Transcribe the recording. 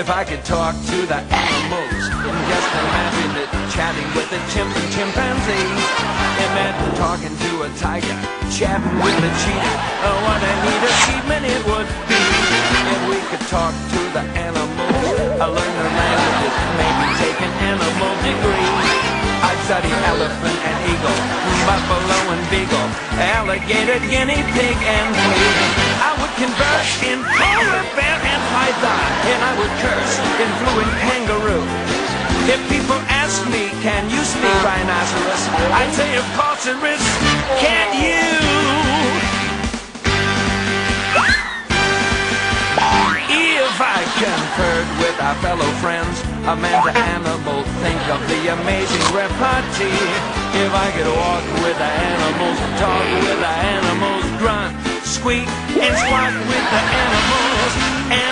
If I could talk to the animals, just imagine it chatting with a chimpanzee. Imagine talking to a tiger, chatting with a cheetah. Oh, what a neat achievement it would be if we could talk to the animals. I learn their languages, maybe take an animal degree. I'd study elephant and eagle, buffalo and beagle, alligator, guinea pig and flea. I would converse in polar bear and python, and I would curse in fluent kangaroo. If people ask me, can you speak rhinoceros? I'd say, of course there is. Can you? If I conferred with our fellow friends, a man to animal, think of the amazing repartee. If I could walk with the animals, talk with the animals, grunt, squeak, and squawk with the animals.